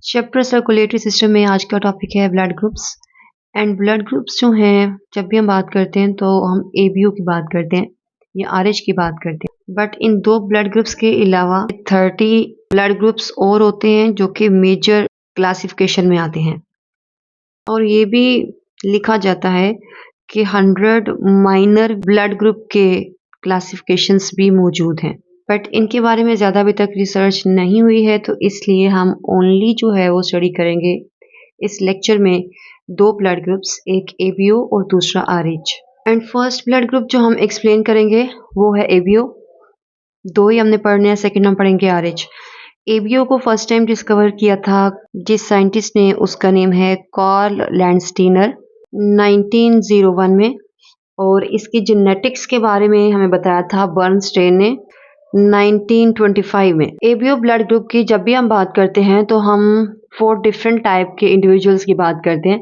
Chapter circulatory system में आज का टॉपिक है blood groups. And blood groups जो हैं, जब भी हम बात करते हैं तो हम एबीओ की बात करते हैं या आरएच की बात करते हैं। बट इन दो ब्लड ग्रुप्स के अलावा 30 ब्लड ग्रुप्स और होते हैं जो कि मेजर क्लासिफिकेशन में आते हैं। और ये भी लिखा जाता है कि 100 माइनर ब्लड ग्रुप के क्लासिफिकेशंस भी मौजूद हैं। बट इनके बारे में ज़्यादा अभी तक रिसर्च नहीं हुई है, तो इसलिए हम ओनली जो है वो स्टडी करेंगे इस लेक्चर में दो ब्लड ग्रुप्स, एक एबीओ और दूसरा RH. And first blood group जो हम एक्सप्लेन करेंगे वो है एबीओ। दो ही हमने पढ़ने हैं, सेकेंड हम पढ़ेंगे आरएच। एबीओ को फर्स्ट टाइम डिस्कवर किया था जिस साइंटिस्ट ने, उसका नेम है कार्ल लैंडस्टीनर, 1901 में। और इसकी जेनेटिक्स के बारे में हमें बताया था बर्नस्टेन ने 1925 में। एबीओ ब्लड ग्रुप की जब भी हम बात करते हैं तो हम 4 डिफरेंट टाइप के इंडिविजुअल्स की बात करते हैं।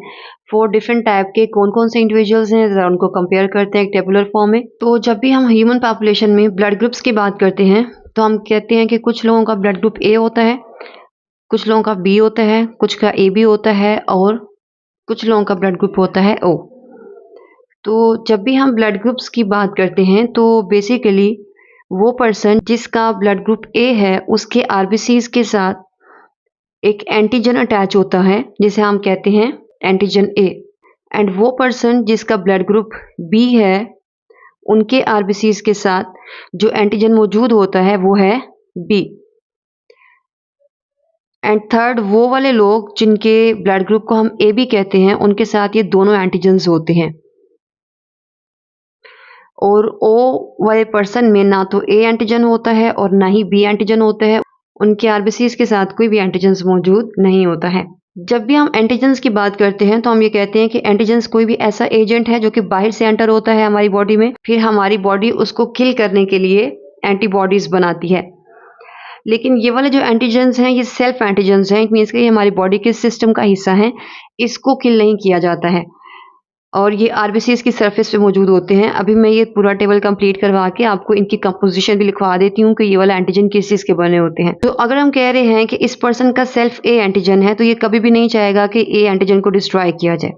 4 डिफरेंट टाइप के कौन कौन से इंडिविजुअल्स हैं, जरा उनको कंपेयर करते हैं एक टेबुलर फॉर्म में। तो जब भी हम ह्यूमन पॉपुलेशन में ब्लड ग्रुप्स की बात करते हैं तो हम कहते हैं कि कुछ लोगों का ब्लड ग्रुप ए होता है, कुछ लोगों का बी होता है, कुछ का ए बी होता है और कुछ लोगों का ब्लड ग्रुप होता है ओ। तो जब भी हम ब्लड ग्रुप्स की बात करते हैं तो बेसिकली वो पर्सन जिसका ब्लड ग्रुप ए है उसके आरबीसीज के साथ एक एंटीजन अटैच होता है जिसे हम कहते हैं एंटीजन ए। एंड वो पर्सन जिसका ब्लड ग्रुप बी है उनके आरबीसीज के साथ जो एंटीजन मौजूद होता है वो है बी। एंड थर्ड, वो वाले लोग जिनके ब्लड ग्रुप को हम ए बी कहते हैं उनके साथ ये दोनों एंटीजन्स होते हैं। और ओ वाले पर्सन में ना तो ए एंटीजन होता है और ना ही बी एंटीजन होता है, उनके आरबीसीज के साथ कोई भी एंटीजन्स मौजूद नहीं होता है। जब भी हम एंटीजन्स की बात करते हैं तो हम ये कहते हैं कि एंटीजन्स कोई भी ऐसा एजेंट है जो कि बाहर से एंटर होता है हमारी बॉडी में, फिर हमारी बॉडी उसको किल करने के लिए एंटीबॉडीज बनाती है। लेकिन ये वाले जो एंटीजन्स हैं ये सेल्फ एंटीजन्स हैं, इट मीन्स कि ये हमारी बॉडी के सिस्टम का हिस्सा है, इसको किल नहीं किया जाता है और ये आरबीसीज की सरफेस पे मौजूद होते हैं। अभी मैं ये पूरा टेबल कंप्लीट करवा के आपको इनकी कंपोजिशन भी लिखवा देती हूँ कि ये वाला एंटीजन किस चीज़ के बने होते हैं। तो अगर हम कह रहे हैं कि इस पर्सन का सेल्फ ए एंटीजन है तो ये कभी भी नहीं चाहेगा कि ए एंटीजन को डिस्ट्रॉय किया जाए।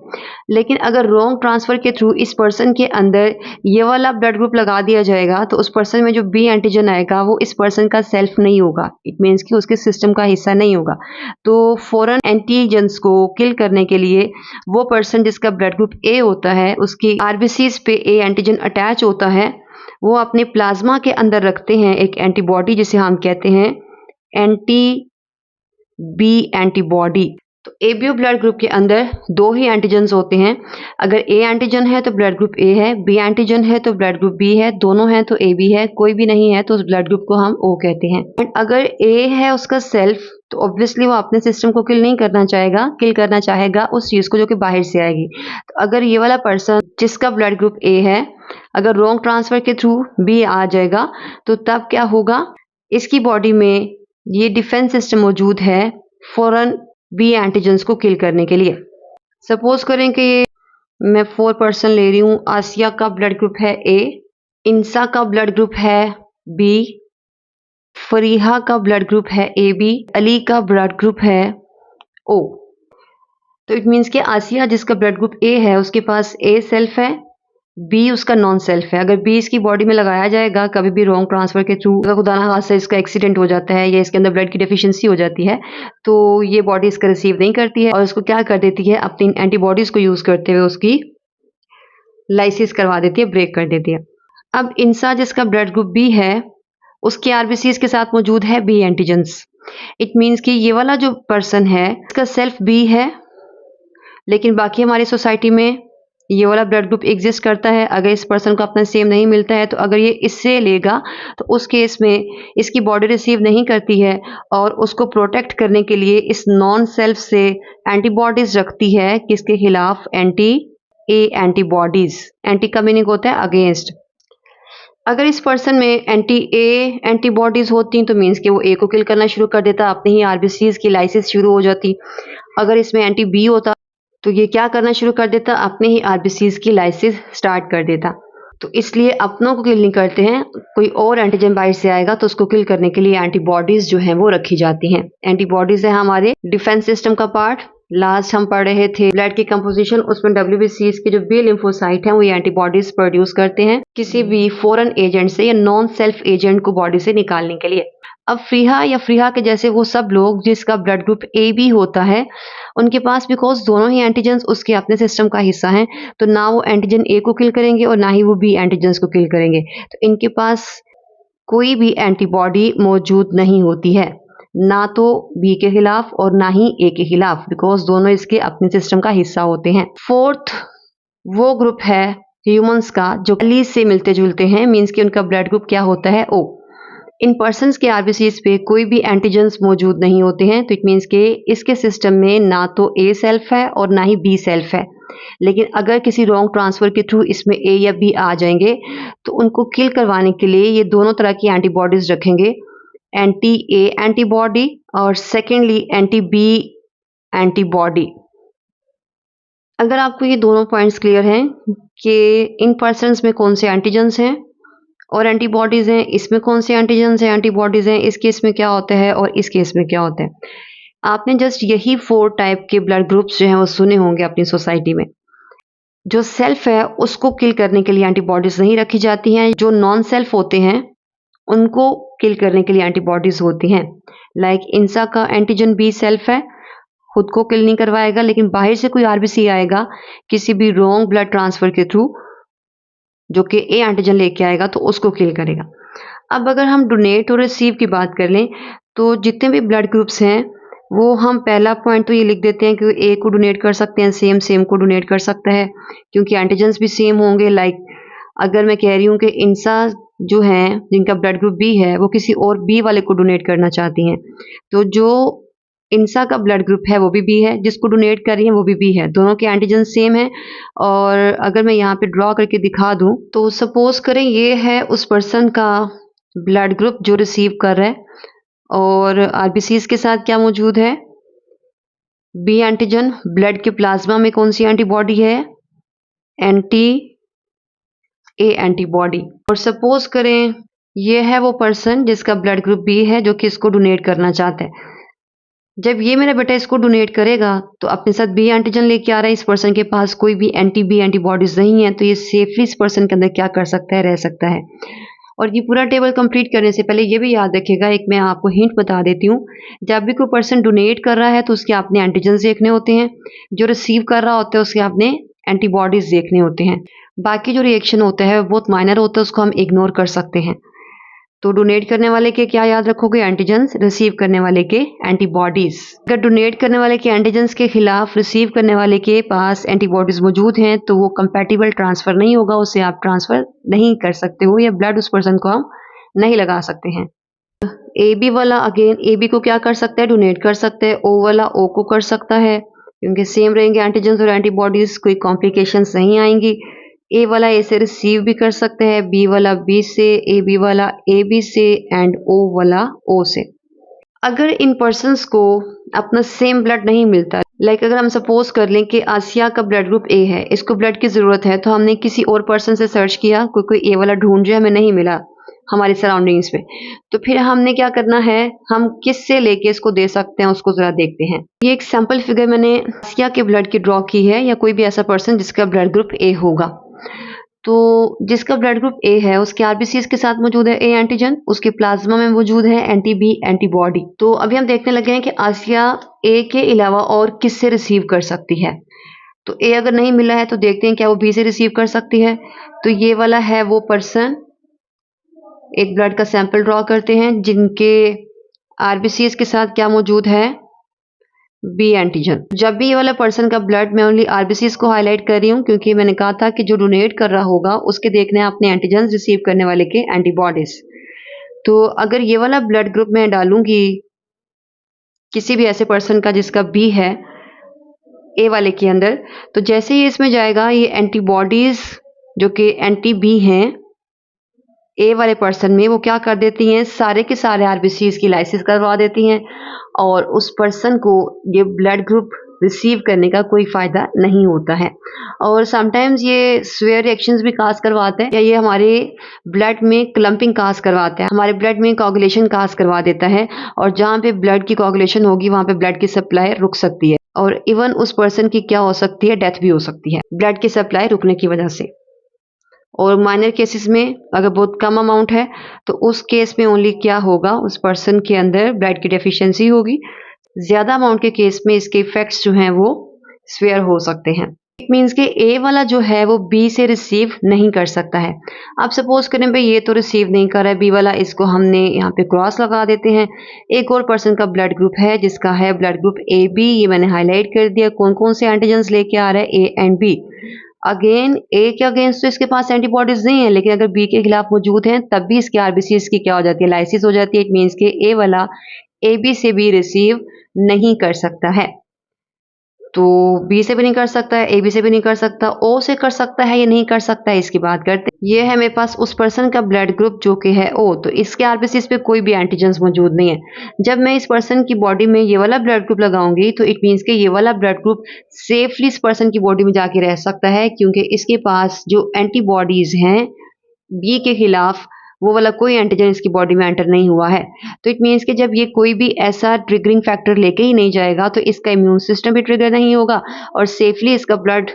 लेकिन अगर रॉन्ग ट्रांसफर के थ्रू इस पर्सन के अंदर ये वाला ब्लड ग्रुप लगा दिया जाएगा तो उस पर्सन में जो बी एंटीजन आएगा वो इस पर्सन का सेल्फ नहीं होगा, इट मीन्स कि उसके सिस्टम का हिस्सा नहीं होगा। तो फॉरेन एंटीजन्स को किल करने के लिए वो पर्सन जिसका ब्लड ग्रुप ए होता है उसकी आरबीसीज पे ए एंटीजन अटैच होता है, वो अपने प्लाज्मा के अंदर रखते हैं एक एंटीबॉडी जिसे हम कहते हैं एंटी बी एंटीबॉडी। तो एबीओ ब्लड ग्रुप के अंदर दो ही एंटीजन्स होते हैं। अगर ए एंटीजन है तो ब्लड ग्रुप ए है, बी एंटीजन है तो ब्लड ग्रुप बी है, दोनों हैं तो ए बी है, कोई भी नहीं है तो उस ब्लड ग्रुप को हम ओ कहते हैं। एंड अगर ए है उसका सेल्फ तो ऑब्वियसली वो अपने सिस्टम को किल नहीं करना चाहेगा, किल करना चाहेगा उस चीज़ को जो कि बाहर से आएगी। तो अगर ये वाला पर्सन जिसका ब्लड ग्रुप ए है अगर रॉन्ग ट्रांसफर के थ्रू बी आ जाएगा तो तब क्या होगा, इसकी बॉडी में ये डिफेंस सिस्टम मौजूद है फॉरेन बी एंटीजन्स को किल करने के लिए। सपोज करें कि मैं 4 पर्सन ले रही हूँ। आसिया का ब्लड ग्रुप है ए, इंसा का ब्लड ग्रुप है बी, फरीहा का ब्लड ग्रुप है ए बी, अली का ब्लड ग्रुप है ओ। तो इट मीन्स कि आसिया जिसका ब्लड ग्रुप ए है उसके पास ए सेल्फ है, बी उसका नॉन सेल्फ है। अगर बी इसकी बॉडी में लगाया जाएगा कभी भी रॉन्ग ट्रांसफर के थ्रू, अगर खुदा ना खास्ता इसका एक्सीडेंट हो जाता है या इसके अंदर ब्लड की डेफिशिएंसी हो जाती है तो ये बॉडी इसका रिसीव नहीं करती है और इसको क्या कर देती है, अपनी एंटीबॉडीज को यूज करते हुए उसकी लाइसिस करवा देती है, ब्रेक कर देती है। अब इंसा जिसका ब्लड ग्रुप बी है उसके आरबीसीज के साथ मौजूद है बी एंटीजन्स। इट मीन्स कि ये वाला जो पर्सन है इसका सेल्फ बी है लेकिन बाकी हमारी सोसाइटी में ये वाला ब्लड ग्रुप एग्जिस्ट करता है। अगर इस पर्सन को अपना सेम नहीं मिलता है तो अगर ये इससे लेगा तो उस केस में इसकी बॉडी रिसीव नहीं करती है और उसको प्रोटेक्ट करने के लिए इस नॉन सेल्फ से एंटीबॉडीज रखती है किसके खिलाफ, एंटी ए एंटीबॉडीज। एंटी का मीनिंग होता है अगेंस्ट। अगर इस पर्सन में एंटी ए एंटीबॉडीज होती तो मीन्स कि वो ए को किल करना शुरू कर देता, अपने ही आरबीसीज की लाइसिस शुरू हो जाती। अगर इसमें एंटी बी होता तो ये क्या करना शुरू कर देता, अपने ही आरबीसीज की लाइसिस स्टार्ट कर देता। तो इसलिए अपनों को किल नहीं करते हैं, कोई और एंटीजन बाहर से आएगा तो उसको किल करने के लिए एंटीबॉडीज जो हैं वो रखी जाती हैं। एंटीबॉडीज है हमारे डिफेंस सिस्टम का पार्ट। लास्ट हम पढ़ रहे थे ब्लड की कंपोजिशन, उसमें WBCs के जो बी लिम्फोसाइट हैं वो ये एंटीबॉडीज प्रोड्यूस करते हैं किसी भी फॉरेन एजेंट से या नॉन सेल्फ एजेंट को बॉडी से निकालने के लिए। अब फ्रीहा या फ्रीहा के जैसे वो सब लोग जिसका ब्लड ग्रुप AB होता है, उनके पास बिकॉज दोनों ही एंटीजन्स उसके अपने सिस्टम का हिस्सा हैं, तो ना वो एंटीजन A को किल करेंगे और ना ही वो B एंटीजन्स को किल करेंगे। तो इनके पास कोई भी एंटीबॉडी मौजूद नहीं होती है, ना तो B के खिलाफ और ना ही A के खिलाफ, बिकॉज दोनों इसके अपने सिस्टम का हिस्सा होते हैं। फोर्थ वो ग्रुप है ह्यूमंस का जो एलीज से मिलते जुलते हैं, मीन्स कि उनका ब्लड ग्रुप क्या होता है O। इन पर्सन्स के आरबीसीज पे कोई भी एंटीजन्स मौजूद नहीं होते हैं, तो इट मीन्स के इसके सिस्टम में ना तो A सेल्फ है और ना ही B सेल्फ है। लेकिन अगर किसी रॉन्ग ट्रांसफर के थ्रू इसमें A या B आ जाएंगे तो उनको किल करवाने के लिए ये दोनों तरह की एंटीबॉडीज रखेंगे, एंटी A एंटीबॉडी और सेकेंडली एंटी B एंटीबॉडी। अगर आपको ये दोनों पॉइंट्स क्लियर हैं कि इन पर्सन्स में कौन से एंटीजन्स हैं और एंटीबॉडीज हैं, इसमें कौन से एंटीजन्स हैं एंटीबॉडीज हैं, इस केस में क्या होता है और इस केस में क्या होता है, आपने जस्ट यही 4 टाइप के ब्लड ग्रुप्स जो हैं वो सुने होंगे अपनी सोसाइटी में। जो सेल्फ है उसको किल करने के लिए एंटीबॉडीज नहीं रखी जाती हैं, जो नॉन सेल्फ होते हैं उनको किल करने के लिए एंटीबॉडीज होती हैं। लाइक इंसा का एंटीजन B सेल्फ है, खुद को किल नहीं करवाएगा, लेकिन बाहर से कोई आरबीसी आएगा किसी भी रॉन्ग ब्लड ट्रांसफर के थ्रू जो कि A एंटीजन लेके आएगा तो उसको किल करेगा। अब अगर हम डोनेट और रिसीव की बात कर लें तो जितने भी ब्लड ग्रुप्स हैं वो हम पहला पॉइंट तो ये लिख देते हैं कि A को डोनेट कर सकते हैं, सेम को डोनेट कर सकता है क्योंकि एंटीजन्स भी सेम होंगे। लाइक अगर मैं कह रही हूँ कि इंसा जो हैं जिनका ब्लड ग्रुप B है वो किसी और B वाले को डोनेट करना चाहती हैं, तो जो इंसा का ब्लड ग्रुप है वो भी B है, जिसको डोनेट कर रही है वो भी B है, दोनों के एंटीजन सेम है। और अगर मैं यहाँ पे ड्रॉ करके दिखा दूँ तो सपोज करें ये है उस पर्सन का ब्लड ग्रुप जो रिसीव कर रहा है, और आरबीसीज के साथ क्या मौजूद है, B एंटीजन। ब्लड के प्लाज्मा में कौन सी एंटीबॉडी है, एंटी A एंटीबॉडी। और सपोज करें ये है वो पर्सन जिसका ब्लड ग्रुप B है जो कि इसको डोनेट करना चाहता है। जब ये मेरा बेटा इसको डोनेट करेगा तो अपने साथ B एंटीजन लेके आ रहा है, इस पर्सन के पास कोई भी एंटी B एंटीबॉडीज नहीं है, तो ये सेफली इस पर्सन के अंदर क्या कर सकता है, रह सकता है। और ये पूरा टेबल कंप्लीट करने से पहले ये भी याद रखिएगा, एक मैं आपको हिंट बता देती हूँ, जब भी कोई पर्सन डोनेट कर रहा है तो उसके अपने एंटीजन देखने होते हैं, जो रिसीव कर रहा होता है उसके अपने एंटीबॉडीज देखने होते हैं। बाकी जो रिएक्शन होता है वो बहुत माइनर होता है, उसको हम इग्नोर कर सकते हैं। तो डोनेट करने वाले के क्या याद रखोगे, एंटीजन्स, रिसीव करने वाले के एंटीबॉडीज। अगर डोनेट करने वाले के एंटीजन्स के खिलाफ रिसीव करने वाले के पास एंटीबॉडीज मौजूद हैं तो वो कंपैटिबल ट्रांसफर नहीं होगा, उसे आप ट्रांसफर नहीं कर सकते हो या ब्लड उस पर्सन को हम नहीं लगा सकते हैं। AB वाला अगेन AB को क्या कर सकता है, डोनेट कर सकता है। O वाला O को कर सकता है क्योंकि सेम रहेंगे एंटीजन्स और एंटीबॉडीज, कोई कॉम्प्लिकेशंस नहीं आएंगी। A वाला A से रिसीव भी कर सकते हैं, B वाला B से, AB वाला AB से एंड O वाला O से। अगर इन पर्सन्स को अपना सेम ब्लड नहीं मिलता, लाइक अगर हम सपोज कर लें कि आसिया का ब्लड ग्रुप A है, इसको ब्लड की ज़रूरत है, तो हमने किसी और पर्सन से सर्च किया, कोई A वाला ढूंढ जो हमें नहीं मिला हमारी सराउंडिंग्स में, तो फिर हमने क्या करना है, हम किस से लेके इसको दे सकते हैं उसको ज़रा देखते हैं। ये एक सैम्पल फिगर मैंने आसिया के ब्लड की ड्रॉ की है, या कोई भी ऐसा पर्सन जिसका ब्लड ग्रुप A होगा। तो जिसका ब्लड ग्रुप A है उसके आरबीसीज के साथ मौजूद है A एंटीजन, उसके प्लाज्मा में मौजूद है एंटी B एंटीबॉडी। तो अभी हम देखने लगे हैं कि आसिया A के अलावा और किससे रिसीव कर सकती है। तो A अगर नहीं मिला है तो देखते हैं क्या वो B से रिसीव कर सकती है। तो ये वाला है वो पर्सन, एक ब्लड का सैंपल ड्रॉ करते हैं जिनके आरबीसीज के साथ क्या मौजूद है, B एंटीजन। जब भी ये वाला पर्सन का ब्लड, मैं ओनली आरबीसीज को हाईलाइट कर रही हूँ क्योंकि मैंने कहा था कि जो डोनेट कर रहा होगा उसके देखने हैं अपने एंटीजन, रिसीव करने वाले के एंटीबॉडीज। तो अगर ये वाला ब्लड ग्रुप मैं डालूंगी किसी भी ऐसे पर्सन का जिसका B है A वाले के अंदर, तो जैसे ही इसमें जाएगा ये एंटीबॉडीज जो कि एंटी B हैं A वाले पर्सन में, वो क्या कर देती हैं, सारे के सारे आरबीसीज की लाइसिस करवा देती हैं और उस पर्सन को ये ब्लड ग्रुप रिसीव करने का कोई फ़ायदा नहीं होता है। और समटाइम्स ये स्वेयर रिएक्शंस भी काज़ करवाता है या ये हमारे ब्लड में क्लम्पिंग काज़ करवाता है। हमारे ब्लड में कोआगुलेशन काज़ करवा देता है और जहाँ पे ब्लड की कोआगुलेशन होगी वहाँ पे ब्लड की सप्लाई रुक सकती है और इवन उस पर्सन की क्या हो सकती है, डेथ भी हो सकती है ब्लड की सप्लाई रुकने की वजह से। और माइनर केसेस में अगर बहुत कम अमाउंट है तो उस केस में ओनली क्या होगा, उस पर्सन के अंदर ब्लड की डेफिशिएंसी होगी। ज़्यादा अमाउंट के केस में इसके इफ़ेक्ट्स जो हैं वो सीवियर हो सकते हैं। इट मीन्स कि ए वाला जो है वो बी से रिसीव नहीं कर सकता है। अब सपोज़ करें भई ये तो रिसीव नहीं कर रहा है बी वाला, इसको हमने यहाँ पे क्रॉस लगा देते हैं। एक और पर्सन का ब्लड ग्रुप है जिसका है ब्लड ग्रुप AB, ये मैंने हाइलाइट कर दिया। कौन-कौन से एंटीजेंस लेके आ रहा है, ए एंड बी। अगेन ए के अगेंस्ट तो इसके पास एंटीबॉडीज नहीं है, लेकिन अगर बी के खिलाफ मौजूद हैं तब भी इसके आरबीसीज की क्या हो जाती है, लाइसिस हो जाती है। इट मीन्स के ए वाला ए बी से भी रिसीव नहीं कर सकता है। तो बी से भी नहीं कर सकता है, ए बी से भी नहीं कर सकता, ओ से कर सकता है या नहीं कर सकता है, इसकी बात करते हैं। ये है मेरे पास उस पर्सन का ब्लड ग्रुप जो कि है ओ, तो इसके आरबीसीज पे कोई भी एंटीजेंस मौजूद नहीं है। जब मैं इस पर्सन की बॉडी में ये वाला ब्लड ग्रुप लगाऊंगी तो इट मीन्स के ये वाला ब्लड ग्रुप सेफली इस पर्सन की बॉडी में जाके रह सकता है, क्योंकि इसके पास जो एंटीबॉडीज हैं बी के खिलाफ वो वाला कोई एंटीजन इसकी बॉडी में एंटर नहीं हुआ है। तो इट मीन्स कि जब ये कोई भी ऐसा ट्रिगरिंग फैक्टर लेके ही नहीं जाएगा तो इसका इम्यून सिस्टम भी ट्रिगर नहीं होगा और सेफली इसका ब्लड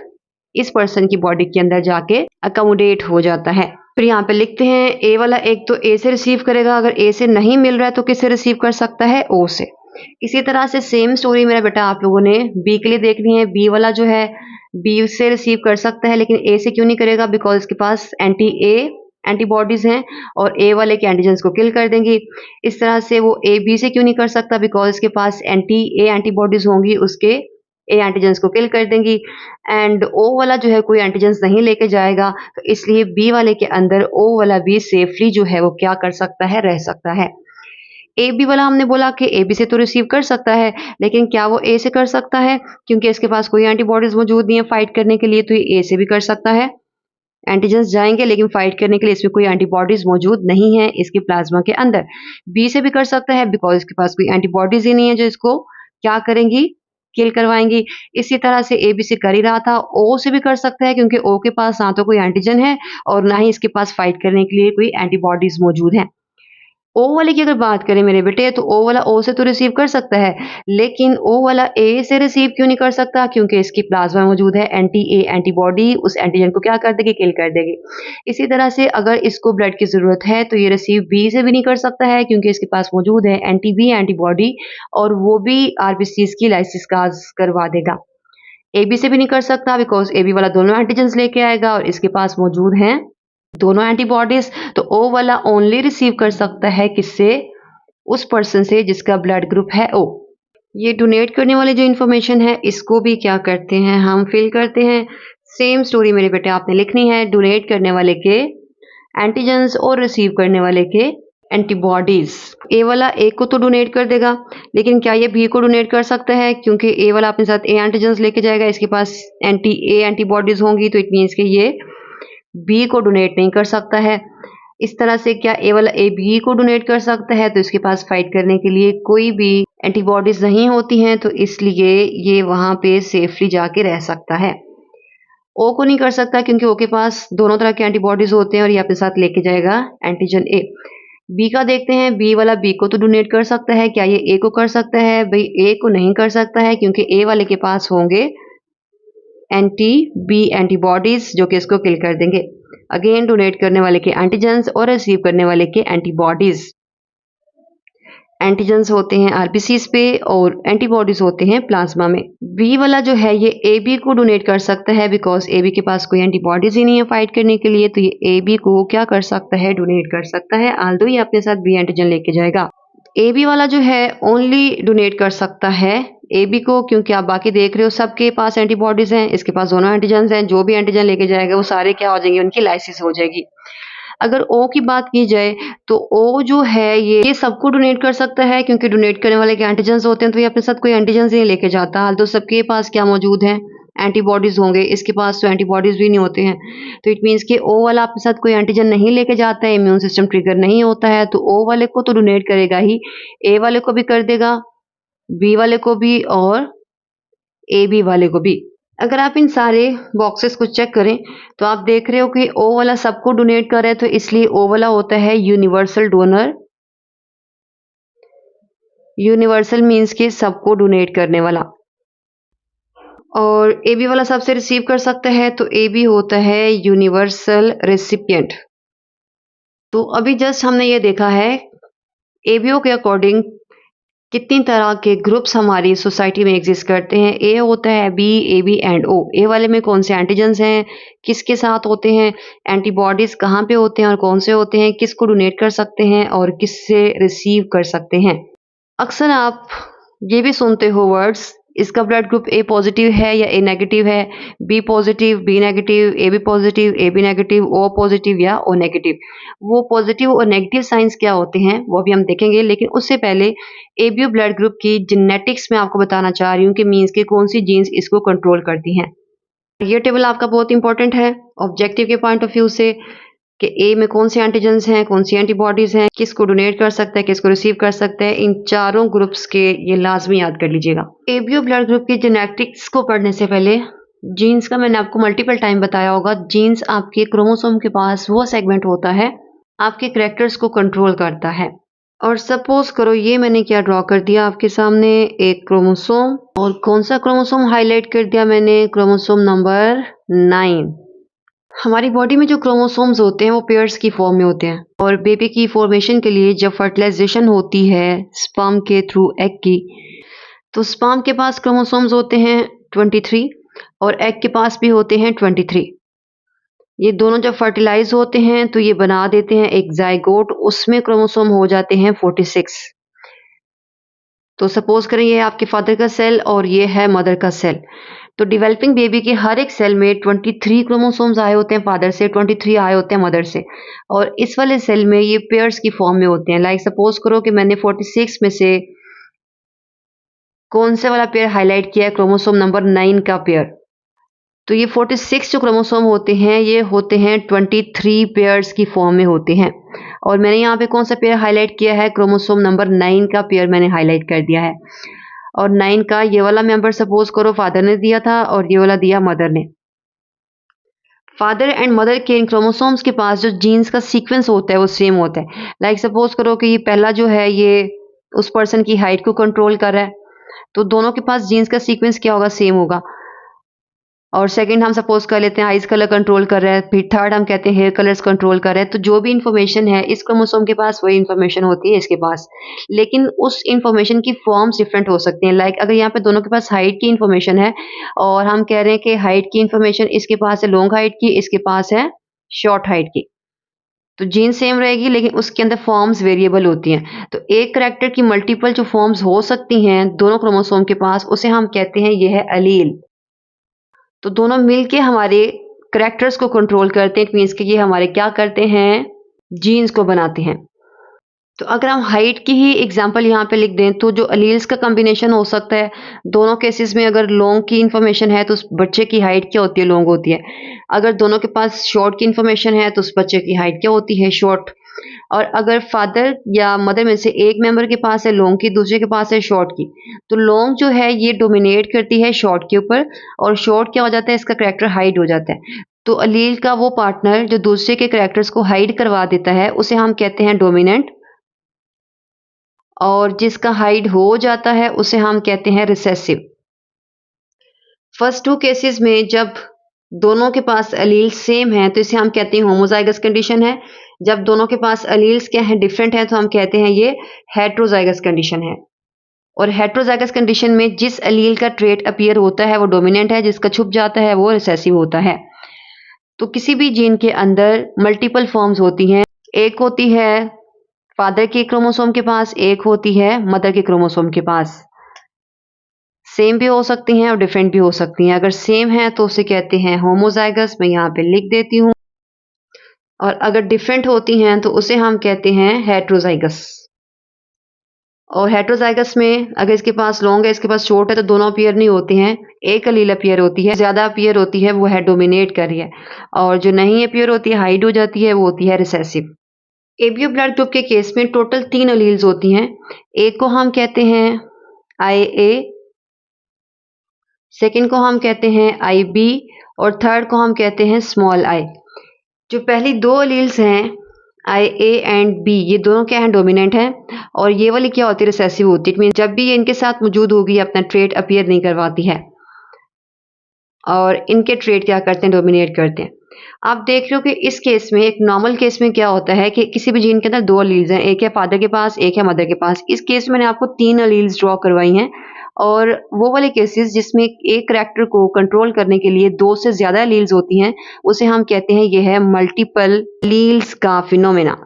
इस पर्सन की बॉडी के अंदर जाके अकोमोडेट हो जाता है। फिर यहाँ पे लिखते हैं ए वाला एक तो ए से रिसीव करेगा, अगर ए से नहीं मिल रहा है तो किससे रिसीव कर सकता है, ओ से। इसी तरह से सेम स्टोरी मेरा बेटा आप लोगों ने बी के लिए देखनी है। बी वाला जो है बी से रिसीव कर सकता है लेकिन ए से क्यों नहीं करेगा, बिकॉज इसके पास एंटीबॉडीज हैं और ए वाले के एंटीजेंस को किल कर देंगी। इस तरह से वो ए बी से क्यों नहीं कर सकता, बिकॉज इसके पास एंटीबॉडीज होंगी, उसके ए एंटीजेंस को किल कर देंगी। एंड ओ वाला जो है कोई एंटीजेंस नहीं लेके जाएगा, तो इसलिए बी वाले के अंदर ओ वाला भी सेफली जो है वो क्या कर सकता है, रह सकता है। ए बी वाला हमने बोला कि ए बी से तो रिसीव कर सकता है, लेकिन क्या वो ए से कर सकता है, क्योंकि इसके पास कोई एंटीबॉडीज मौजूद नहीं है फाइट करने के लिए, तो ये ए से भी कर सकता है। एंटीजेंस जाएंगे लेकिन फाइट करने के लिए इसमें कोई एंटीबॉडीज मौजूद नहीं है इसके प्लाज्मा के अंदर। बी से भी कर सकता है बिकॉज इसके पास कोई एंटीबॉडीज ही नहीं है जो इसको क्या करेंगी, किल करवाएंगी। इसी तरह से ए बी से कर ही रहा था, ओ से भी कर सकता है क्योंकि ओ के पास ना तो कोई एंटीजन है और ना ही इसके पास फाइट करने के लिए कोई एंटीबॉडीज मौजूद है। ओ वाले की अगर बात करें मेरे बेटे, तो ओ वाला ओ से तो रिसीव कर सकता है, लेकिन ओ वाला ए से रिसीव क्यों नहीं कर सकता, क्योंकि इसकी प्लाज्मा मौजूद है एंटीबॉडी, उस एंटीजन को क्या कर देगी, किल कर देगी। इसी तरह से अगर इसको ब्लड की ज़रूरत है तो ये रिसीव बी से भी नहीं कर सकता है, क्योंकि इसके पास मौजूद है एंटी-बी एंटीबॉडी और वो भी आरबीसीज़ की लाइसिस काज़ करवा देगा। ए बी से भी नहीं कर सकता बिकॉज़ ए बी वाला दोनों एंटीजेंस लेके आएगा और इसके पास मौजूद हैं दोनों एंटीबॉडीज। तो ओ वाला ओनली रिसीव कर सकता है किससे, उस पर्सन से जिसका ब्लड ग्रुप है ओ। ये डोनेट करने वाली जो इन्फॉर्मेशन है इसको भी क्या करते हैं, हम फिल करते हैं। सेम स्टोरी मेरे बेटे आपने लिखनी है, डोनेट करने वाले के एंटीजेंस और रिसीव करने वाले के एंटीबॉडीज। ए वाला ए को तो डोनेट कर देगा, लेकिन क्या ये बी को डोनेट कर सकता है, क्योंकि ए वाला अपने साथ ए एंटीजेंस लेके जाएगा, इसके पास एंटीबॉडीज होंगी, तो इट मीन्स कि ये बी को डोनेट नहीं कर सकता है। इस तरह से क्या ए वाला ए बी को डोनेट कर सकता है, तो इसके पास फाइट करने के लिए कोई भी एंटीबॉडीज नहीं होती हैं, तो इसलिए ये वहां पे सेफली जाके रह सकता है। ओ को नहीं कर सकता क्योंकि ओ के पास दोनों तरह के एंटीबॉडीज होते हैं और ये अपने साथ लेके जाएगा एंटीजन ए। बी का देखते हैं, बी वाला बी को तो डोनेट कर सकता है, क्या ये ए को कर सकता है, भाई ए को नहीं कर सकता है क्योंकि ए वाले के पास होंगे एंटी-बी एंटीबॉडीज जो कि इसको किल कर देंगे। अगेन डोनेट करने वाले के एंटीजेंस और रिसीव करने वाले के एंटीबॉडीज। एंटीजेंस होते हैं आरबीसीज पे और एंटीबॉडीज होते हैं प्लाज्मा में। बी वाला जो है ये ए बी को डोनेट कर सकता है बिकॉज ए बी के पास कोई एंटीबॉडीज ही नहीं है फाइट करने के लिए, तो ये ए बी को क्या कर सकता है, डोनेट कर सकता है, आल्दो ये अपने साथ बी एंटीजन लेके जाएगा। ए बी वाला जो है ओनली डोनेट कर सकता है ए बी को, क्योंकि आप बाकी देख रहे हो सबके पास एंटीबॉडीज हैं, इसके पास दोनों एंटीजन्स हैं, जो भी एंटीजन लेके जाएगा वो सारे क्या हो जाएंगे, उनकी लाइसिस हो जाएगी। अगर ओ की बात की जाए तो ओ जो है ये सबको डोनेट कर सकता है, क्योंकि डोनेट करने वाले के एंटीजन्स होते हैं, तो ये अपने साथ कोई एंटीजन्स नहीं लेके जाता। हाल तो सबके पास क्या मौजूद है, एंटीबॉडीज होंगे, इसके पास तो एंटीबॉडीज भी नहीं होते हैं, तो इट मीन्स कि ओ वाला अपने साथ कोई एंटीजन नहीं लेके जाता है, इम्यून सिस्टम ट्रिगर नहीं होता है, तो ओ वाले को तो डोनेट करेगा ही, ए वाले को भी कर देगा, बी वाले को भी और ए बी वाले को भी। अगर आप इन सारे बॉक्सेस को चेक करें तो आप देख रहे हो कि ओ वाला सबको डोनेट कर रहा है, तो इसलिए ओ वाला होता है यूनिवर्सल डोनर। यूनिवर्सल मीन्स कि सबको डोनेट करने वाला। और ए बी वाला सबसे रिसीव कर सकता है, तो ए बी होता है यूनिवर्सल रेसिपिएंट। तो अभी जस्ट हमने ये देखा है एबीओ के अकॉर्डिंग कितनी तरह के ग्रुप्स हमारी सोसाइटी में एग्जिस्ट करते हैं। ए होता है बी, ए बी एंड ओ। ए वाले में कौन से एंटीजन्स हैं, किसके साथ होते हैं, एंटीबॉडीज कहाँ पे होते हैं और कौन से होते हैं, किसको डोनेट कर सकते हैं और किससे रिसीव कर सकते हैं। अक्सर आप ये भी सुनते हो वर्ड्स, इसका ब्लड ग्रुप ए पॉजिटिव है या ए नेगेटिव है, B positive, B negative, A B positive, A B negative, O positive या ओ नेगेटिव। वो पॉजिटिव और नेगेटिव साइंस क्या होते हैं वो भी हम देखेंगे, लेकिन उससे पहले एबीओ ब्लड ग्रुप की जेनेटिक्स में आपको बताना चाह रही हूँ कि मीन्स के कौन सी जीन्स इसको कंट्रोल करती हैं। ये टेबल आपका बहुत इंपॉर्टेंट है ऑब्जेक्टिव के पॉइंट ऑफ व्यू से कि ए में कौन से एंटीजन्स हैं, कौन सी एंटीबॉडीज हैं, किसको डोनेट कर सकता है, किसको रिसीव कर सकता है। इन चारों ग्रुप्स के ये लाजमी याद कर लीजिएगा। एबीओ ब्लड ग्रुप की जेनेटिक्स को पढ़ने से पहले जीन्स का मैंने आपको मल्टीपल टाइम बताया होगा। जीन्स आपके क्रोमोसोम के पास वो सेगमेंट होता है आपके कैरेक्टर्स को कंट्रोल करता है। और सपोज करो ये मैंने क्या ड्रॉ कर दिया आपके सामने, एक क्रोमोसोम, और कौन सा क्रोमोसोम हाईलाइट कर दिया मैंने, क्रोमोसोम नंबर 9। हमारी बॉडी में जो क्रोमोसोम्स होते हैं वो पेयर्स की फॉर्म में होते हैं, और बेबी की फॉर्मेशन के लिए जब फर्टिलाइजेशन होती है स्पर्म के थ्रू एग की, तो स्पर्म के पास क्रोमोसोम्स होते हैं 23 और एग के पास भी होते हैं 23। ये दोनों जब फर्टिलाइज होते हैं तो ये बना देते हैं एक जाइगोट, उसमें क्रोमोसोम हो जाते हैं 46। तो सपोज करें ये आपके फादर का सेल और ये है मदर का सेल। तो डेवलपिंग बेबी के हर एक सेल में 23 क्रोमोसोम्स आए होते हैं फादर से, 23 आए होते हैं मदर से, और इस वाले सेल में ये पेयर्स की फॉर्म में होते हैं। लाइक सपोज करो कि मैंने 46 में से कौन से वाला पेयर हाईलाइट किया है, क्रोमोसोम नंबर 9 का पेयर। तो ये 46 जो क्रोमोसोम होते हैं ये होते हैं 23 पेयर्स की फॉर्म में होते हैं, और मैंने यहाँ पे कौन सा पेयर हाईलाइट किया है, क्रोमोसोम नंबर 9 का पेयर मैंने हाईलाइट कर दिया है। और 9 का ये वाला मेंबर सपोज करो फादर ने दिया था और ये वाला दिया मदर ने। फादर एंड मदर के इन क्रोमोसोम्स के पास जो जीन्स का सीक्वेंस होता है वो सेम होता है। लाइक सपोज करो कि ये पहला जो है ये उस पर्सन की हाइट को कंट्रोल कर रहा है, तो दोनों के पास जीन्स का सीक्वेंस क्या होगा, सेम होगा। और सेकंड हम सपोज कर लेते हैं आइज कलर कंट्रोल कर रहा है, फिर थर्ड हम कहते हैं हेयर कलर्स कंट्रोल कर रहा है। तो जो भी इन्फॉर्मेशन है इस क्रोमोसोम के पास वही इन्फॉर्मेशन होती है इसके पास, लेकिन उस इन्फॉर्मेशन की फॉर्म्स डिफरेंट हो सकती हैं। लाइक अगर यहाँ पे दोनों के पास हाइट की इन्फॉर्मेशन है और हम कह रहे हैं कि हाइट की इन्फॉर्मेशन इसके पास है लॉन्ग हाइट की, इसके पास है शॉर्ट हाइट की, तो जीन सेम रहेगी लेकिन उसके अंदर फॉर्म्स वेरिएबल होती हैं। तो एक करैक्टर की मल्टीपल जो फॉर्म्स हो सकती हैं दोनों क्रोमोसोम के पास, उसे हम कहते हैं ये है अलील। तो दोनों मिलके हमारे करैक्टर्स को कंट्रोल करते हैं। इट मीन्स कि ये हमारे क्या करते हैं, जीन्स को बनाते हैं। तो अगर हम हाइट की ही एग्जांपल यहाँ पे लिख दें तो जो अलील्स का कॉम्बिनेशन हो सकता है दोनों केसेस में, अगर लॉन्ग की इन्फॉर्मेशन है तो उस बच्चे की हाइट क्या होती है, लॉन्ग होती है। अगर दोनों के पास शॉर्ट की इन्फॉर्मेशन है तो उस बच्चे की हाइट क्या होती है, शॉर्ट। और अगर फादर या मदर में से एक मेंबर के पास है लॉन्ग की, दूसरे के पास है शॉर्ट की, तो लॉन्ग जो है ये डोमिनेट करती है शॉर्ट के ऊपर, और शॉर्ट क्या हो जाता है, इसका करैक्टर हाइड हो जाता है। तो अलील का वो पार्टनर जो दूसरे के करैक्टर्स को हाइड करवा देता है उसे हम कहते हैं डोमिनेंट, और जिसका हाइड हो जाता है उसे हम कहते हैं रिसेसिव। फर्स्ट टू केसेस में जब दोनों के पास अलील सेम है तो इसे हम कहते हैं होमोजाइगस कंडीशन है। जब दोनों के पास अलील्स क्या है, डिफरेंट है, तो हम कहते हैं ये हेट्रोजाइगस कंडीशन है। और हेट्रोजाइगस कंडीशन में जिस अलील का ट्रेट अपीयर होता है वो डोमिनेंट है, जिसका छुप जाता है वो रिसेसिव होता है। तो किसी भी जीन के अंदर मल्टीपल फॉर्म्स होती हैं। एक होती है फादर के क्रोमोसोम के पास, एक होती है मदर के क्रोमोसोम के पास। सेम भी हो सकती हैं और डिफरेंट भी हो सकती हैं। अगर सेम है तो उसे कहते हैं होमोजाइगस, मैं यहाँ पे लिख देती हूँ। और अगर डिफरेंट होती हैं तो उसे हम कहते हैं हेट्रोजाइगस। और हेट्रोजाइगस में अगर इसके पास लॉन्ग है इसके पास शॉर्ट है तो दोनों अपीयर नहीं होते हैं, एक अलील अपीयर होती है। ज्यादा अपीयर होती है वो है डोमिनेट कर रही है, और जो नहीं अपीयर होती है हाइड हो जाती है वो होती है रिसेसिव। एबीओ ब्लड ग्रुप के केस में टोटल 3 अलील्स होती हैं। एक को हम कहते हैं IA, सेकंड को हम कहते हैं IB और थर्ड को हम कहते हैं स्मॉल i। जो पहली दो एलील्स हैं IA एंड B, ये दोनों क्या हैं, डोमिनेंट हैं, और ये वाली क्या होती है, रिसेसिव होती है। मीन जब भी ये इनके साथ मौजूद होगी अपना ट्रेट अपीयर नहीं करवाती है, और इनके ट्रेट क्या करते हैं, डोमिनेट करते हैं। आप देख रहे हो कि इस केस में, एक नॉर्मल केस में क्या होता है कि किसी भी जीन के अंदर दो एलील्स हैं, एक है फादर के पास, एक है मदर के पास। इस केस में मैंने आपको तीन एलील्स ड्रॉ करवाई हैं, और वो वाले केसेस जिसमें एक करैक्टर को कंट्रोल करने के लिए दो से ज्यादा एलील्स होती हैं, उसे हम कहते हैं ये है मल्टीपल एलील्स का फिनोमेना।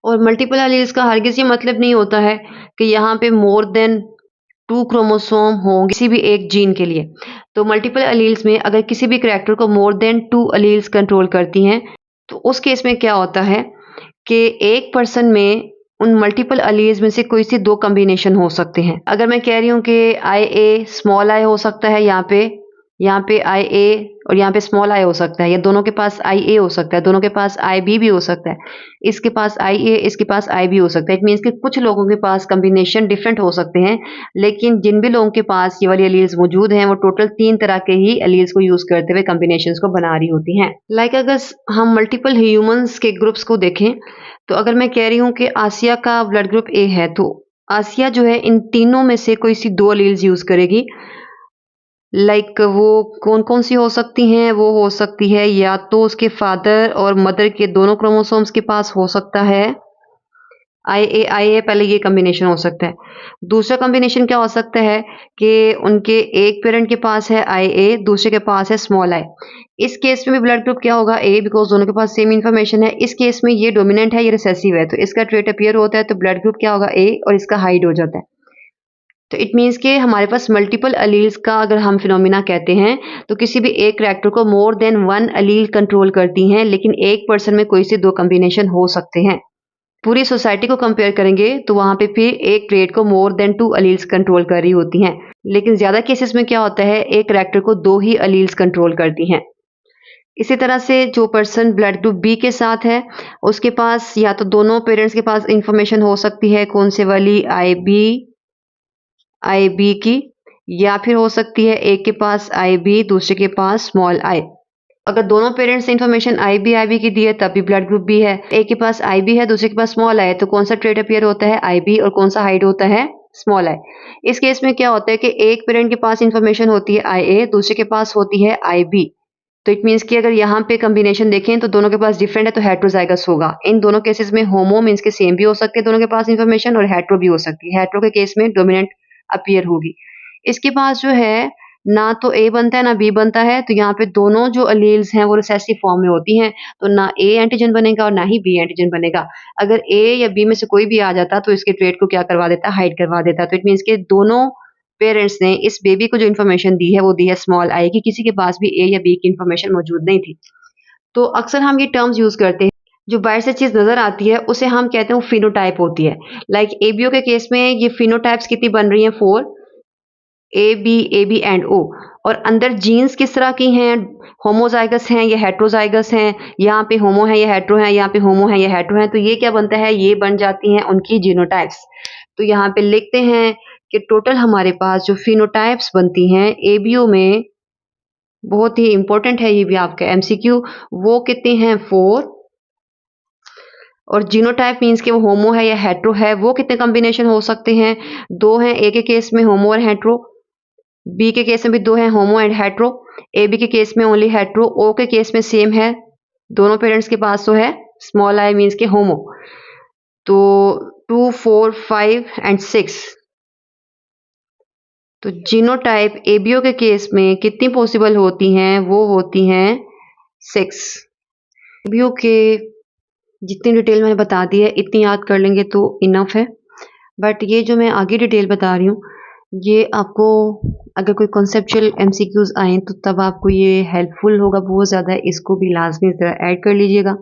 और मल्टीपल एलील्स का हरगिज ये मतलब नहीं होता है कि यहाँ पे मोर देन 2 क्रोमोसोम हों किसी भी एक जीन के लिए। तो मल्टीपल एलील्स में अगर किसी भी करैक्टर को मोर देन 2 एलील्स कंट्रोल करती हैं, तो उस केस में क्या होता है कि एक पर्सन में उन मल्टीपल एलील्स में से कोई से दो कॉम्बिनेशन हो सकते हैं। अगर मैं कह रही हूँ कि IA स्मॉल i हो सकता है, यहाँ पे IA और यहाँ पे स्मॉल i हो सकता है, या दोनों के पास IA हो सकता है, दोनों के पास IB भी हो सकता है, इसके पास IA, इसके पास IB हो सकता है। इट मीन्स कि कुछ लोगों के पास कॉम्बिनेशन डिफरेंट हो सकते हैं, लेकिन जिन भी लोगों के पास ये वाली एलील्स मौजूद हैं, वो टोटल 3 तरह के ही एलील्स को यूज करते हुए कॉम्बिनेशंस को बना रही होती हैं। अगर हम मल्टीपल ह्यूमंस के ग्रुप्स को देखें, तो अगर मैं कह रही हूँ कि आसिया का ब्लड ग्रुप A है, तो आसिया जो है इन तीनों में से कोई सी दो एलील्स यूज करेगी। वो कौन कौन सी हो सकती हैं, वो हो सकती है या तो उसके फादर और मदर के दोनों क्रोमोसोम्स के पास हो सकता है IA पहले, ये कॉम्बिनेशन हो सकता है। दूसरा कॉम्बिनेशन क्या हो सकता है कि उनके एक पेरेंट के पास है IA, दूसरे के पास है स्मॉल i। इस केस में भी ब्लड ग्रुप क्या होगा, A, बिकॉज दोनों के पास सेम इन्फॉर्मेशन है। इस केस में ये डोमिनेंट है, ये रिसेसिव है, तो इसका ट्रेट अपीयर होता है, तो ब्लड ग्रुप क्या होगा, A, और इसका हाइड हो जाता है। तो इट मीन्स कि हमारे पास मल्टीपल एलील्स का अगर हम फिनोमिना कहते हैं, तो किसी भी एक करैक्टर को मोर देन 1 एलील कंट्रोल करती हैं, लेकिन एक पर्सन में कोई से दो कॉम्बिनेशन हो सकते हैं। पूरी सोसाइटी को कंपेयर करेंगे तो वहां पे फिर एक ट्रेट को मोर देन 2 एलील्स कंट्रोल कर रही होती हैं, लेकिन ज्यादा केसेस में क्या होता है, एक करैक्टर को दो ही एलील्स कंट्रोल करती हैं। इसी तरह से जो पर्सन ब्लड ग्रुप B के साथ है, उसके पास या तो दोनों पेरेंट्स के पास इंफॉर्मेशन हो सकती है, कौन से वाली, IB की, या फिर हो सकती है एक के पास IB, दूसरे के पास स्मॉल i। अगर दोनों पेरेंट्स ने इन्फॉर्मेशन IB की दी है, तब भी ब्लड ग्रुप B है। एक के पास IB है, दूसरे के पास स्मॉल i, तो कौन सा ट्रेट अपीयर होता है, IB, और कौन सा हाइड होता है, स्मॉल i। इस केस में क्या होता है कि एक पेरेंट के पास इन्फॉर्मेशन होती है IA, दूसरे के पास होती है IB। तो इट मीन्स कि अगर यहाँ पे कॉम्बिनेशन देखें तो दोनों के पास डिफरेंट है, तो हेट्रोजाइगस होगा। इन दोनों केसेस में होमो मीन्स के सेम भी हो सकते हैं दोनों के पास इन्फॉर्मेशन, और हेट्रो भी हो सकती है। हेट्रो के केस में डोमिनेंट अपीयर होगी। इसके पास जो है ना तो A बनता है ना B बनता है, तो यहाँ पे दोनों जो एलील्स हैं वो रिसेसिव फॉर्म में होती हैं, तो ना A एंटीजन बनेगा और ना ही B एंटीजन बनेगा। अगर A या B में से कोई भी आ जाता तो इसके ट्रेट को क्या करवा देता, हाइड करवा देता। तो इट मीन्स के दोनों पेरेंट्स ने इस बेबी को जो इन्फॉर्मेशन दी है वो दी है स्मॉल i की, किसी के पास भी A या B की इन्फॉर्मेशन मौजूद नहीं थी। तो अक्सर हम ये टर्म्स यूज करते हैं, जो बाहर से चीज नजर आती है उसे हम कहते हैं फिनोटाइप होती है। ABO के केस में ये फिनोटाइप्स कितनी बन रही हैं, 4, AB एंड O। और अंदर जीन्स किस तरह की हैं, होमोजाइगस हैं या हेट्रोजाइगस हैं, यहाँ पे होमो है या हेट्रो है, यहाँ पे होमो है या हेट्रो है, तो ये क्या बनता है, ये बन जाती हैं उनकी जीनोटाइप्स। तो यहाँ पे लिखते हैं कि टोटल हमारे पास जो फिनोटाइप्स बनती हैं ABO में, बहुत ही इंपॉर्टेंट है ये भी आपका MCQ, वो कितने हैं, 4। और जीनोटाइप मीन्स कि वो होमो है या हेट्रो है, वो कितने कॉम्बिनेशन हो सकते हैं, 2 हैं। A के केस में होमो और हेट्रो, B के केस में भी 2 हैं, होमो एंड हेट्रो, AB के केस में ओनली हेट्रो, O के केस में सेम है, दोनों पेरेंट्स के पास तो है स्मॉल i मीन्स के होमो। तो 2, 4, 5 एंड 6। तो जीनोटाइप ABO के केस में कितनी पॉसिबल होती हैं, वो होती हैं 6। ABO के जितनी डिटेल मैंने बता दी है, इतनी याद कर लेंगे तो इनफ है। बट ये जो मैं आगे डिटेल बता रही हूँ, ये आपको अगर कोई कॉन्सेप्चुअल MCQs आए तो तब आपको ये हेल्पफुल होगा बहुत ज़्यादा, इसको भी लाजमी ज़रा ऐड कर लीजिएगा।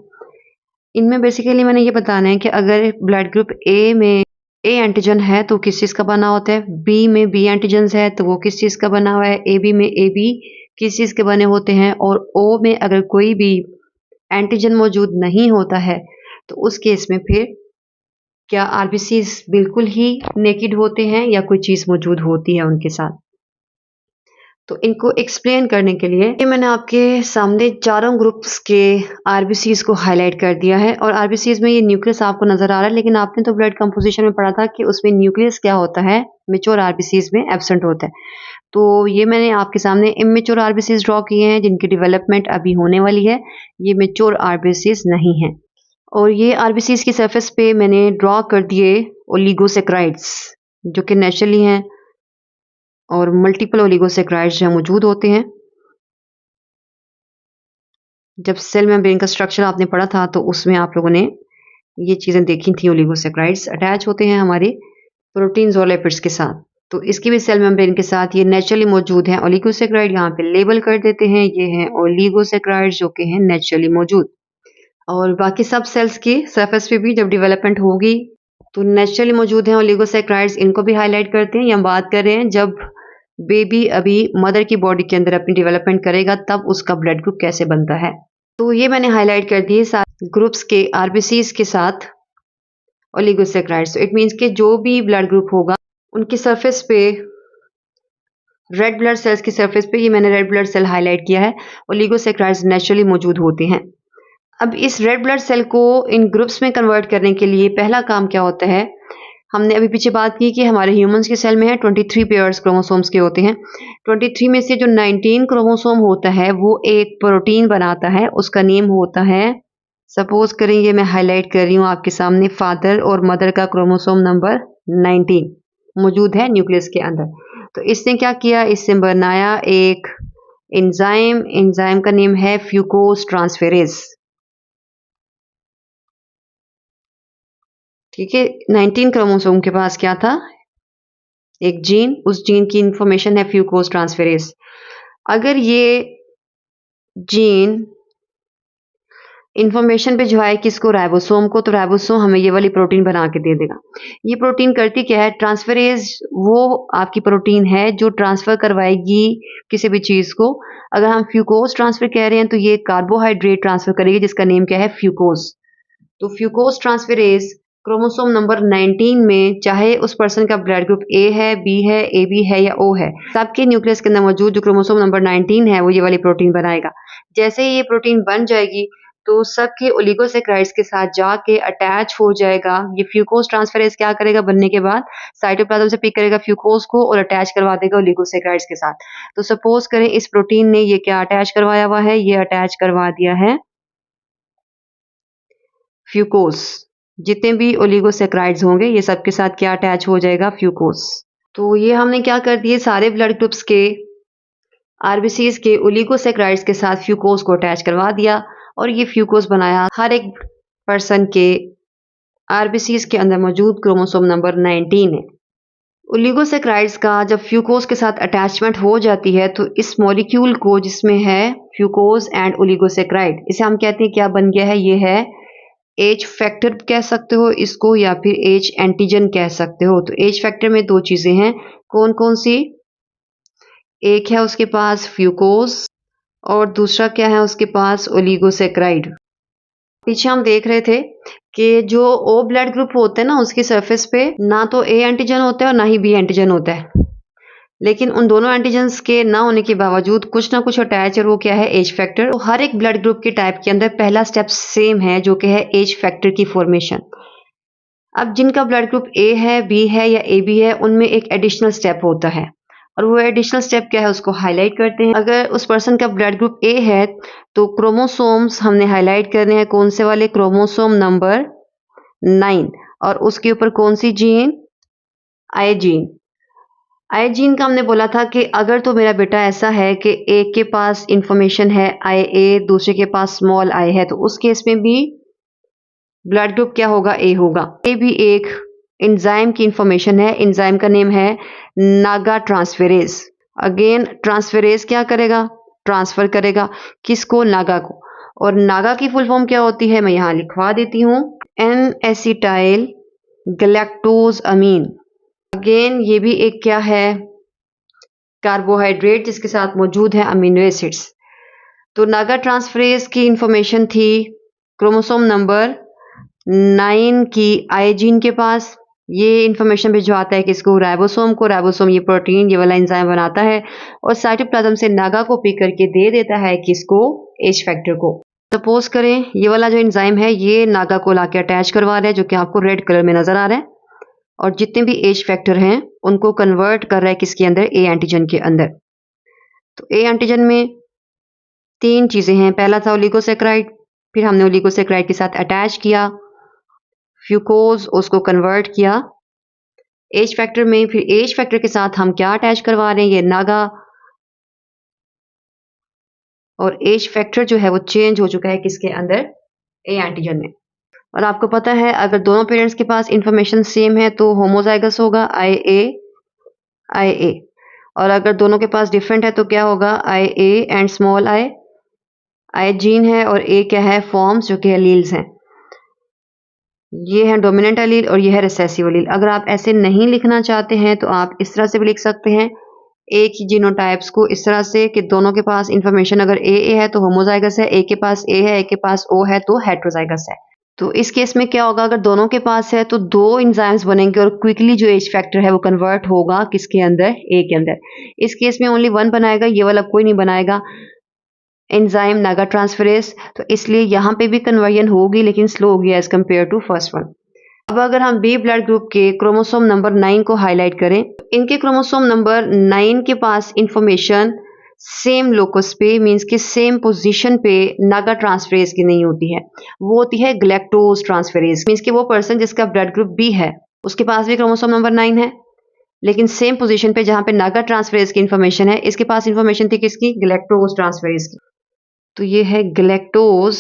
इनमें बेसिकली मैंने ये बताना है कि अगर ब्लड ग्रुप A में A एंटीजन है तो किस चीज़ का बना होता है, B में B एंटीजन्स है तो वो किस चीज़ का बना हुआ है, AB में AB किस चीज़ के बने होते हैं, और O में अगर कोई भी एंटीजन मौजूद नहीं होता है तो उस केस में फिर क्या RBCs बिल्कुल ही नेकेड होते हैं या कोई चीज़ मौजूद होती है उनके साथ। तो इनको एक्सप्लेन करने के लिए ये मैंने आपके सामने चारों ग्रुप्स के आरबीसीज को हाईलाइट कर दिया है और आरबीसीज में ये न्यूक्लियस आपको नजर आ रहा है, लेकिन आपने तो ब्लड कंपोजिशन में पढ़ा था कि उसमें न्यूक्लियस क्या होता है, मेच्योर आरबीसीज में एब्सेंट होता है। तो ये मैंने आपके सामने इमेच्योर आरबीसीज ड्रॉ किए हैं जिनकी डेवलपमेंट अभी होने वाली है। ये मेच्योर आरबीसीज नहीं है। और ये आरबीसीज की सरफेस पे मैंने ड्रॉ कर दिए ओलिगोसेक्राइड्स जो कि नेचुरली हैं और मल्टीपल ओलिगोसेक्राइड्स जो मौजूद होते हैं। जब सेल मेम्ब्रेन का स्ट्रक्चर आपने पढ़ा था तो उसमें आप लोगों ने ये चीज़ें देखी थी, ओलिगोसेक्राइड्स अटैच होते हैं हमारे प्रोटीन्स और लिपिड्स के साथ। तो इसकी भी सेल मेम्ब्रेन के साथ ये नेचुरली मौजूद है ओलिगोसेक्राइड, यहाँ पे लेबल कर देते हैं, ये हैं ओलिगोसेक्राइड्स जो कि हैं नेचुरली मौजूद। और बाकी सब सेल्स की सरफेस पे भी जब डेवलपमेंट होगी तो नेचुरली मौजूद हैं ओलिगोसेक्राइड्स, इनको भी हाईलाइट करते हैं। ये हम बात कर रहे हैं जब बेबी अभी मदर की बॉडी के अंदर अपनी डेवलपमेंट करेगा तब उसका ब्लड ग्रुप कैसे बनता है। तो ये मैंने हाईलाइट कर दिए सारे ग्रुप्स के आरबीसीज के साथ ओलिगोसेक्राइड्स। इट मीन्स कि जो भी ब्लड ग्रुप होगा उनकी सरफेस पे रेड ब्लड सेल्स की सरफेस पे ये मैंने रेड ब्लड सेल हाईलाइट किया है, ओलिगोसेक्राइड्स नेचुरली मौजूद होते हैं। अब इस रेड ब्लड सेल को इन ग्रुप्स में कन्वर्ट करने के लिए पहला काम क्या होता है, हमने अभी पीछे बात की कि हमारे ह्यूमंस के सेल में है 23 पेयर्स क्रोमोसोम्स के होते हैं। 23 में से जो 19 क्रोमोसोम होता है वो एक प्रोटीन बनाता है, उसका नेम होता है, सपोज करें ये मैं हाईलाइट कर रही हूँ आपके सामने, फादर और मदर का क्रोमोसोम नंबर 19 मौजूद है न्यूक्लियस के अंदर। तो इसने क्या किया, इससे बनाया एक एंजाइम का नेम है फ्यूकोस ट्रांसफेरेज। ठीक है, 19 क्रोमोसोम के पास क्या था, एक जीन, उस जीन की इंफॉर्मेशन है फ्यूकोस ट्रांसफेरेज। अगर ये जीन इंफॉर्मेशन पे जो है किसको, राइबोसोम को, तो राइबोसोम हमें ये वाली प्रोटीन बना के दे देगा। ये प्रोटीन करती क्या है, ट्रांसफेरेज वो आपकी प्रोटीन है जो ट्रांसफर करवाएगी किसी भी चीज को। अगर हम फ्यूकोस ट्रांसफर कह रहे हैं तो ये कार्बोहाइड्रेट ट्रांसफर करेगी जिसका नेम क्या है, फ्यूकोस। तो फ्यूकोस ट्रांसफेरेज क्रोमोसोम नंबर 19 में, चाहे उस पर्सन का ब्लड ग्रुप ए है, बी है, ए बी है या ओ है, सबके न्यूक्लियस के अंदर मौजूद जो क्रोमोसोम नंबर 19 है वो ये वाली प्रोटीन बनाएगा। जैसे ही ये प्रोटीन बन जाएगी तो सबके ओलिगोसेक्राइड्स के साथ जाके अटैच हो जाएगा। ये फ्यूकोस ट्रांसफेरेज क्या करेगा, बनने के बाद साइटोप्लाज्म से पिक करेगा फ्यूकोस को और अटैच करवा देगा ओलिगोसेक्राइड्स के साथ। तो सपोज करें इस प्रोटीन ने ये क्या अटैच करवाया हुआ है, ये अटैच करवा दिया है फ्यूकोस। जितने भी ओलिगोसेक्राइड्स होंगे ये सबके साथ क्या अटैच हो जाएगा, फ्यूकोस। तो ये हमने क्या कर दिए, सारे ब्लड ग्रुप्स के आरबीसीज के ओलिगोसेक्राइड्स के साथ फ्यूकोस को अटैच करवा दिया और ये फ्यूकोस बनाया हर एक पर्सन के आरबीसीज के अंदर मौजूद क्रोमोसोम नंबर 19 है। ओलिगोसेक्राइड्स का जब फ्यूकोस के साथ अटैचमेंट हो जाती है तो इस मॉलिक्यूल को, जिसमें है फ्यूकोस एंड ओलिगोसेक्राइड, इसे हम कहते हैं क्या बन गया है, ये है एज फैक्टर कह सकते हो इसको या फिर एज एंटीजन कह सकते हो। तो एज फैक्टर में दो चीजें हैं, कौन कौन सी, एक है उसके पास फ्यूकोस और दूसरा क्या है उसके पास, ओलिगोसेक्राइड। पीछे हम देख रहे थे कि जो ओ ब्लड ग्रुप होते हैं ना उसकी सरफेस पे ना तो ए एंटीजन होता है और ना ही बी एंटीजन होता है, लेकिन उन दोनों एंटीजन्स के ना होने के बावजूद कुछ ना कुछ अटैच, और वो क्या है, एज फैक्टर। तो हर एक ब्लड ग्रुप के टाइप के अंदर पहला स्टेप सेम है जो कि है एज फैक्टर की फॉर्मेशन। अब जिनका ब्लड ग्रुप ए है, बी है या ए बी है, उनमें एक एडिशनल स्टेप होता है और वो एडिशनल स्टेप क्या है उसको हाईलाइट करते हैं। अगर उस पर्सन का ब्लड ग्रुप ए है तो क्रोमोसोम्स हमने हाईलाइट करने हैं, कौन से वाले, क्रोमोसोम नंबर 9, और उसके ऊपर कौन सी gene, I gene. I gene का हमने बोला था कि अगर तो मेरा बेटा ऐसा है कि एक के पास इंफॉर्मेशन है आई ए, दूसरे के पास स्मॉल आई है, तो उस केस में भी ब्लड ग्रुप क्या होगा, ए होगा। ए भी एक एंजाइम की इंफॉर्मेशन है, एंजाइम का नेम है नागा ट्रांसफेरेज। अगेन ट्रांसफेरेज क्या करेगा, ट्रांसफर करेगा किसको, नागा को। और नागा की फुल फॉर्म क्या होती है मैं यहाँ लिखवा देती हूँ, एन एसिटाइल गैलेक्टोज अमीन। अगेन ये भी एक क्या है, कार्बोहाइड्रेट जिसके साथ मौजूद है अमीनो एसिड्स। तो नागा ट्रांसफरेज की इंफॉर्मेशन थी क्रोमोसोम नंबर 9 की आई जीन के पास, ये इन्फॉर्मेशन भिजवाता है किसको, राइबोसोम को। राइबोसोम ये प्रोटीन ये वाला एंजाइम बनाता है और साइटोप्लाज्म से नागा को पिक करके दे देता है किसको, एज फैक्टर को। सपोज करें ये वाला जो एंजाइम है ये नागा को लाके अटैच करवा रहा है, जो कि आपको रेड कलर में नजर आ रहा है, और जितने भी एज फैक्टर हैं उनको कन्वर्ट कर रहा है किसके अंदर, ए एंटीजन के अंदर। तो ए एंटीजन में 3 चीजें हैं। पहला था ओलिगोसैकेराइड, फिर हमने ओलिगोसैकेराइड के साथ अटैच किया फ्यूकोज, उसको कन्वर्ट किया एज फैक्टर में। फिर एज फैक्टर के साथ हम क्या अटैच करवा रहे हैं, ये नागा, और एज फैक्टर जो है वो चेंज हो चुका है किसके अंदर, ए एंटीजन में। और आपको पता है अगर दोनों पेरेंट्स के पास इंफॉर्मेशन सेम है तो होमोजाइगस होगा, आई ए। और अगर दोनों के पास डिफरेंट है तो क्या होगा, I A and small I. I gene है और ए क्या है, फॉर्म्स, जो कि एलील्स हैं। ये है डोमिनेंट एलील और ये है रिसेसिव एलील। अगर आप ऐसे नहीं लिखना चाहते हैं तो आप इस तरह से भी लिख सकते हैं एक ही जीनोटाइप्स को, इस तरह से कि दोनों के पास इंफॉर्मेशन अगर ए है तो होमोजाइगस है, ए के पास ए है, ए के पास ओ है तो हेट्रोजाइगस है। तो इस केस में क्या होगा, अगर दोनों के पास है तो 2 एंजाइम्स बनेंगे और क्विकली जो एज फैक्टर है वो कन्वर्ट होगा किसके अंदर, ए के अंदर। इस केस में ओनली 1 बनाएगा, ये वाला कोई नहीं बनाएगा, एंजाइम नागा ट्रांसफरेज। तो इसलिए यहाँ पे भी कन्वर्जन होगी लेकिन स्लो होगी as compare to first one. अब अगर हम बी ब्लड ग्रुप के क्रोमोसोम नंबर 9 को हाईलाइट करें, इनके क्रोमोसोम नंबर 9 के पास इंफॉर्मेशन सेम लोकस पे, मींस के सेम पोजीशन पे नागा ट्रांसफरेज की नहीं होती है, वो होती है गैलेक्टोज ट्रांसफरेज। मींस के वो पर्सन जिसका ब्लड ग्रुप बी है उसके पास भी क्रोमोसोम नंबर 9 है, लेकिन सेम पोजीशन पे जहां पे नागा ट्रांसफरेज की इंफॉर्मेशन है, इसके पास इंफॉर्मेशन थी किसकी, गैलेक्टोज ट्रांसफरेज की। तो ये है गैलेक्टोज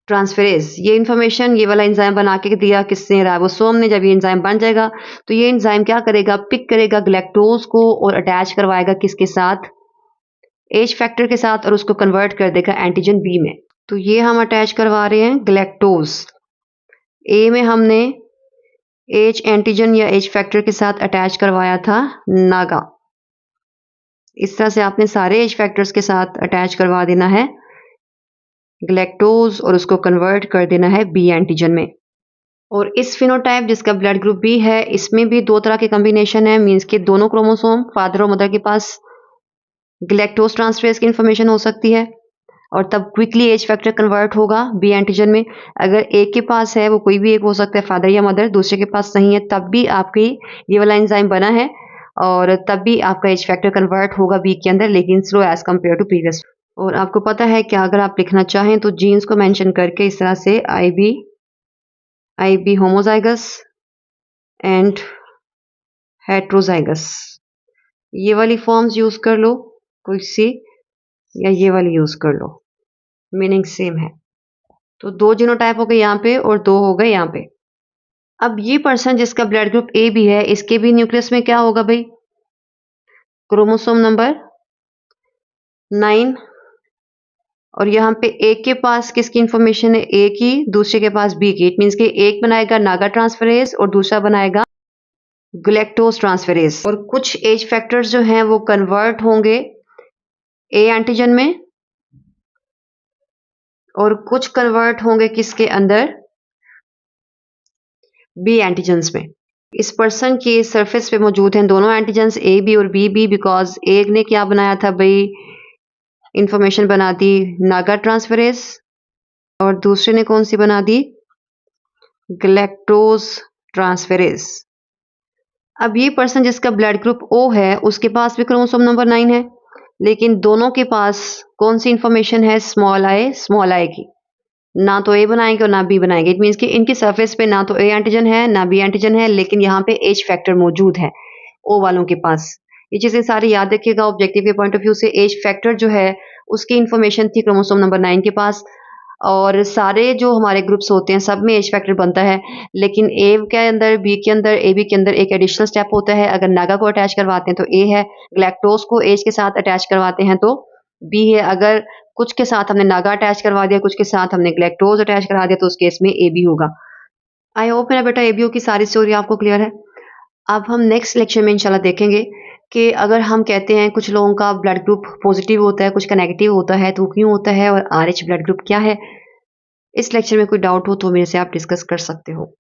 ट्रांसफरेज। ये इंफॉर्मेशन ये वाला एंजाइम बना के दिया किसने, राइबोसोम ने। जब ये एंजाइम बन जाएगा तो ये एंजाइम क्या करेगा, पिक करेगा गैलेक्टोज को और अटैच करवाएगा किसके साथ, एज फैक्टर के साथ, और उसको कन्वर्ट कर देगा एंटीजन बी में। तो ये हम अटैच करवा रहे हैं गैलेक्टोज। ए में हमने एज एंटीजन या एज फैक्टर के साथ अटैच करवाया था नागा। इस तरह से आपने सारे एज फैक्टर्स के साथ अटैच करवा देना है गैलेक्टोज और उसको कन्वर्ट कर देना है बी एंटीजन में। और इस फिनोटाइप जिसका ब्लड ग्रुप बी है, इसमें भी 2 तरह के कॉम्बिनेशन है, मींस के दोनों क्रोमोसोम फादर और मदर के पास गैलेक्टोज ट्रांसफरेज की इंफॉर्मेशन हो सकती है और तब क्विकली एज फैक्टर कन्वर्ट होगा बी एंटीजन में। अगर एक के पास है, वो कोई भी एक हो सकता है, फादर या मदर, दूसरे के पास नहीं है, तब भी आपकी ये वाला एंजाइम बना है और तब भी आपका एज फैक्टर कन्वर्ट होगा बी के अंदर, लेकिन slow as compare to previous. और आपको पता है कि अगर आप लिखना चाहें तो जीन्स को मेंशन करके इस तरह से आई बी होमोजाइगस एंड हेट्रोजाइगस, ये वाली फॉर्म्स यूज कर लो कोई सी, या ये वाली यूज कर लो, मीनिंग सेम है। तो 2 जीनोटाइप हो गए यहाँ पे और 2 हो गए यहाँ पे। अब ये पर्सन जिसका ब्लड ग्रुप ए भी है, इसके भी न्यूक्लियस में क्या होगा भाई, क्रोमोसोम नंबर 9, और यहाँ पे एक के पास किसकी इंफॉर्मेशन है, ए की, दूसरे के पास बी की। इट मीन्स कि एक बनाएगा नागा ट्रांसफरेज और दूसरा बनाएगा गैलेक्टोज ट्रांसफरेज। और कुछ एज फैक्टर्स जो हैं वो कन्वर्ट होंगे ए एंटीजन में और कुछ कन्वर्ट होंगे किसके अंदर, बी एंटीजन्स में। इस पर्सन के सरफेस पे मौजूद हैं दोनों एंटीजन्स ए बी और बी बी, बिकॉज एक ने क्या बनाया था भाई, इंफॉर्मेशन बना दी नागा ट्रांसफरेज, और दूसरे ने कौन सी बना दी, गैलेक्टोज ट्रांसफरेज। अब ये पर्सन जिसका ब्लड ग्रुप ओ है उसके पास भी क्रोमोसोम नंबर 9 है, लेकिन दोनों के पास कौन सी इंफॉर्मेशन है, स्मॉल आई की। ना तो ए बनाएंगे और ना बी बनाएंगे। इट मीन्स कि इनकी सरफेस पे ना तो ए एंटीजन है ना बी एंटीजन है, लेकिन यहाँ पे एज फैक्टर मौजूद है ओ वालों के पास। ये चीजें सारी याद रखिएगा। ऑब्जेक्टिव के पॉइंट ऑफ व्यू से एज फैक्टर जो है उसकी इंफॉर्मेशन थी क्रोमोसोम नंबर 9 के पास, और सारे जो हमारे ग्रुप्स होते हैं सब में एज फैक्टर बनता है, लेकिन ए के अंदर, बी के अंदर, ए बी के अंदर एक एडिशनल स्टेप होता है। अगर नागा को अटैच करवाते हैं तो ए है, गैलेक्टोज को एज के साथ अटैच करवाते हैं तो बी है। अगर कुछ के साथ हमने नागा अटैच करवा दिया, कुछ के साथ हमने गैलेक्टोज अटैच करा दिया, तो उस केस में ए बी होगा। आई होप मेरा बेटा एबीओ की सारी स्टोरी आपको क्लियर है। अब हम नेक्स्ट लेक्चर में इंशाल्लाह देखेंगे कि अगर हम कहते हैं कुछ लोगों का ब्लड ग्रुप पॉजिटिव होता है, कुछ का नेगेटिव होता है, तो क्यों होता है, और आरएच ब्लड ग्रुप क्या है। इस लेक्चर में कोई डाउट हो तो मेरे से आप डिस्कस कर सकते हो।